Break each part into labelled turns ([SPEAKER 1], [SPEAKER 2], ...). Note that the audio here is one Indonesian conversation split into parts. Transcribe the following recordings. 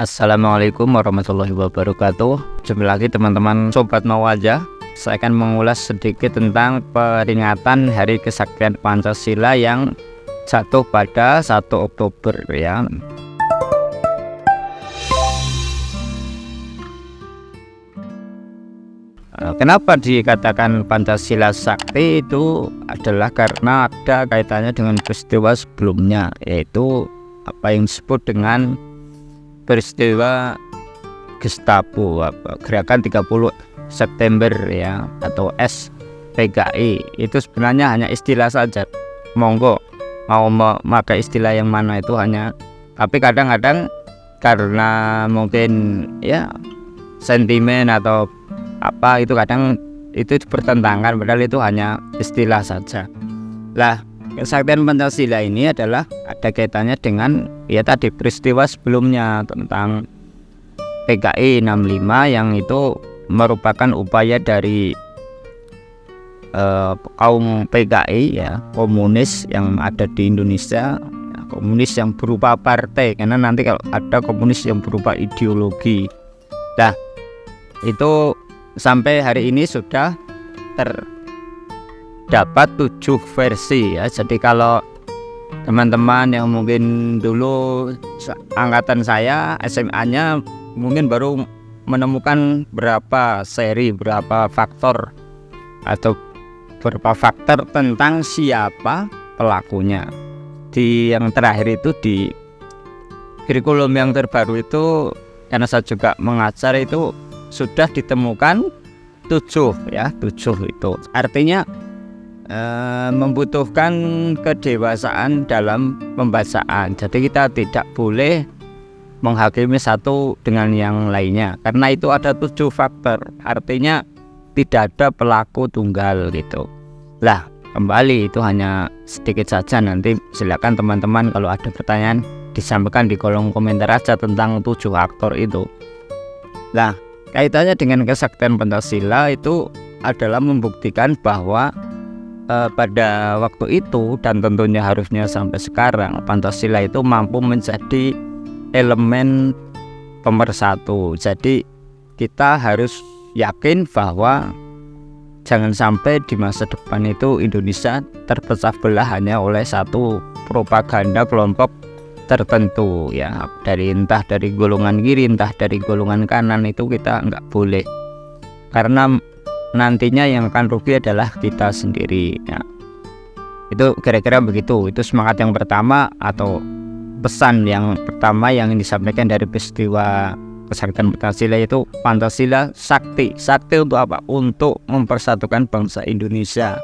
[SPEAKER 1] Assalamualaikum warahmatullahi wabarakatuh. Jumpa lagi teman-teman Sobat Mau Aja. Saya akan mengulas sedikit tentang peringatan Hari Kesaktian Pancasila yang jatuh pada 1 Oktober ya. Kenapa dikatakan Pancasila Sakti? Itu adalah karena ada kaitannya dengan peristiwa sebelumnya, yaitu apa yang disebut dengan peristiwa Gestapo, Gerakan 30 September ya, atau SPKI. Itu sebenarnya hanya istilah saja. Monggo mau memakai istilah yang mana itu hanya, tapi kadang-kadang karena mungkin ya sentimen atau apa, itu kadang itu bertentangan, padahal itu hanya istilah saja. Lah, kesaktian Pancasila ini adalah ada kaitannya dengan ya tadi peristiwa sebelumnya tentang PKI 65 yang itu merupakan upaya dari kaum PKI ya, komunis yang ada di Indonesia ya, komunis yang berupa partai, karena nanti kalau ada komunis yang berupa ideologi. Nah, itu sampai hari ini sudah terdapat 7 versi ya. Jadi kalau teman-teman yang mungkin dulu angkatan saya SMA-nya mungkin baru menemukan berapa seri, berapa faktor atau beberapa faktor tentang siapa pelakunya. Di yang terakhir itu di kurikulum yang terbaru itu, karena saya juga mengajar, itu sudah ditemukan 7 ya, 7 itu artinya membutuhkan kedewasaan dalam pembacaan. Jadi kita tidak boleh menghakimi satu dengan yang lainnya, karena itu ada 7 faktor, artinya tidak ada pelaku tunggal gitu. Lah, kembali itu hanya sedikit saja, nanti silakan teman-teman kalau ada pertanyaan disampaikan di kolom komentar aja tentang 7 faktor itu. Nah, kaitannya dengan kesaktian Pancasila itu adalah membuktikan bahwa pada waktu itu dan tentunya harusnya sampai sekarang, Pancasila itu mampu menjadi elemen pemersatu. Jadi kita harus yakin bahwa jangan sampai di masa depan itu Indonesia terpecah belah hanya oleh satu propaganda kelompok tertentu ya, entah dari golongan kiri entah dari golongan kanan. Itu kita nggak boleh, karena nantinya yang akan rugi adalah kita sendiri ya. Itu kira-kira begitu. Itu semangat yang pertama atau pesan yang pertama yang disampaikan dari peristiwa kesaktian Pancasila, yaitu Pancasila Sakti. Sakti untuk apa? Untuk mempersatukan bangsa Indonesia.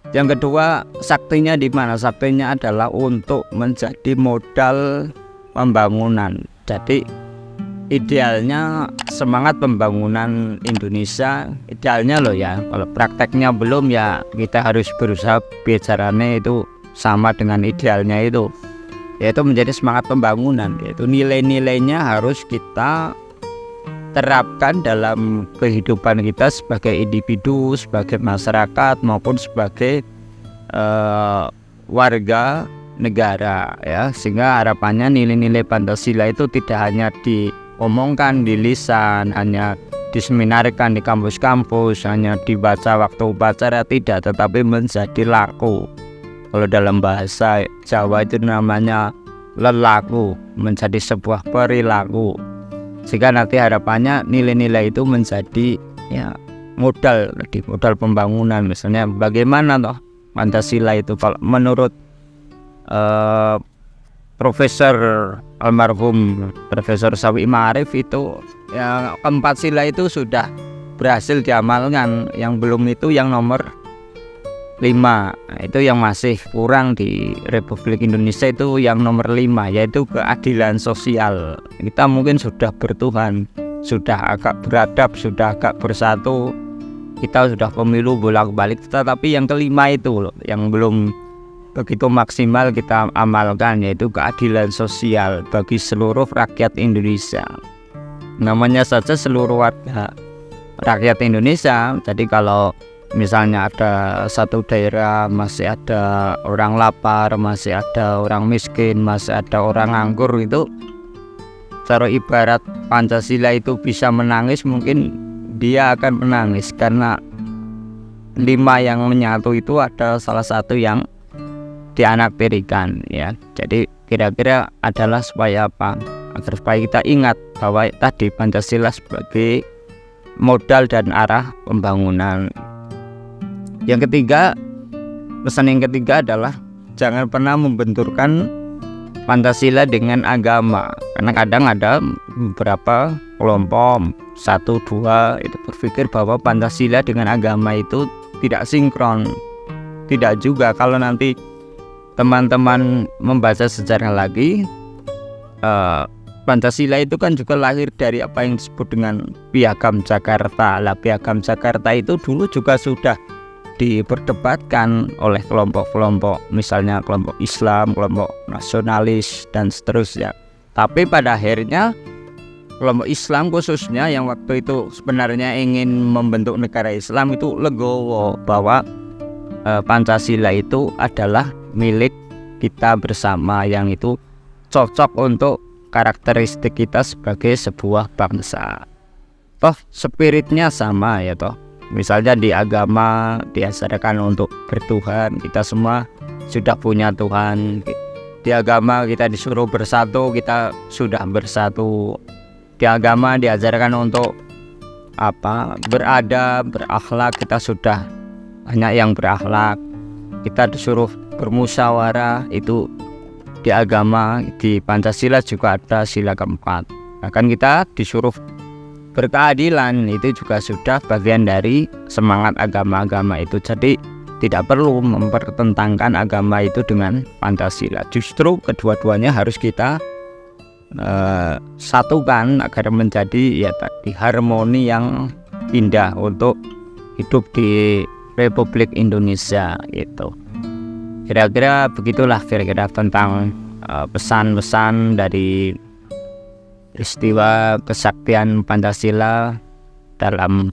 [SPEAKER 1] Yang kedua, saktinya di mana? Saktinya adalah untuk menjadi modal pembangunan. Jadi idealnya semangat pembangunan Indonesia, idealnya loh ya. Kalau prakteknya belum ya kita harus berusaha bicaranya itu sama dengan idealnya itu, yaitu menjadi semangat pembangunan. Yaitu nilai-nilainya harus kita terapkan dalam kehidupan kita sebagai individu, sebagai masyarakat, maupun sebagai warga negara ya. Sehingga harapannya nilai-nilai Pancasila itu tidak hanya diomongkan di lisan, hanya diseminarkan di kampus-kampus, hanya dibaca waktu upacara, tidak, tetapi menjadi laku. Kalau dalam bahasa Jawa itu namanya lelaku, menjadi sebuah perilaku. Sehingga nanti harapannya nilai-nilai itu menjadi ya modal pembangunan. Misalnya bagaimana toh Pancasila itu, kalau menurut Profesor almarhum Profesor Sawi Ma'arif itu ya, keempat sila itu sudah berhasil diamalkan. Yang belum itu yang nomor 5, itu yang masih kurang di Republik Indonesia, itu yang nomor 5, yaitu keadilan sosial. Kita mungkin sudah bertuhan, sudah agak beradab, sudah agak bersatu, kita sudah pemilu bolak-balik, tetapi yang kelima itu loh yang belum begitu maksimal kita amalkan, yaitu keadilan sosial bagi seluruh rakyat Indonesia. Namanya saja seluruh warga rakyat Indonesia. Jadi kalau misalnya ada satu daerah masih ada orang lapar, masih ada orang miskin, masih ada orang nganggur, itu cara ibarat Pancasila itu bisa menangis, mungkin dia akan menangis karena 5 yang menyatu itu ada salah satu yang dianaktirikan ya. Jadi kira-kira adalah supaya apa? Agar supaya kita ingat bahwa tadi Pancasila sebagai modal dan arah pembangunan. Yang ketiga, pesan yang ketiga adalah jangan pernah membenturkan Pancasila dengan agama, karena kadang ada beberapa kelompok 1-2 itu berpikir bahwa Pancasila dengan agama itu tidak sinkron. Tidak juga. Kalau nanti teman-teman membaca sejarah lagi, Pancasila itu kan juga lahir dari apa yang disebut dengan Piagam Jakarta. Lah, Piagam Jakarta itu dulu juga sudah diperdebatkan oleh kelompok-kelompok, misalnya kelompok Islam, kelompok nasionalis dan seterusnya. Tapi pada akhirnya kelompok Islam khususnya yang waktu itu sebenarnya ingin membentuk negara Islam itu legowo bahwa Pancasila itu adalah milik kita bersama, yang itu cocok untuk karakteristik kita sebagai sebuah bangsa. Toh spiritnya sama ya toh. Misalnya di agama diajarkan untuk bertuhan, kita semua sudah punya Tuhan. Di agama kita disuruh bersatu, kita sudah bersatu. Di agama diajarkan untuk apa? Beradab, berakhlak, kita sudah banyak yang berakhlak. Kita disuruh bermusyawarah, itu di agama. Di Pancasila juga ada sila keempat. Bahkan kita disuruh berkeadilan, itu juga sudah bagian dari semangat agama-agama itu. Jadi tidak perlu mempertentangkan agama itu dengan Pancasila. Justru kedua-duanya harus kita satukan agar menjadi ya tadi harmoni yang indah untuk hidup di Republik Indonesia gitu. Kira-kira begitulah kira-kira tentang pesan-pesan dari peristiwa kesaktian Pancasila dalam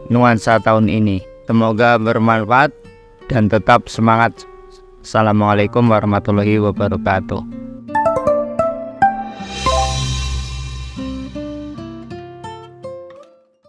[SPEAKER 1] nuansa tahun ini. Semoga bermanfaat dan tetap semangat. Assalamualaikum warahmatullahi wabarakatuh.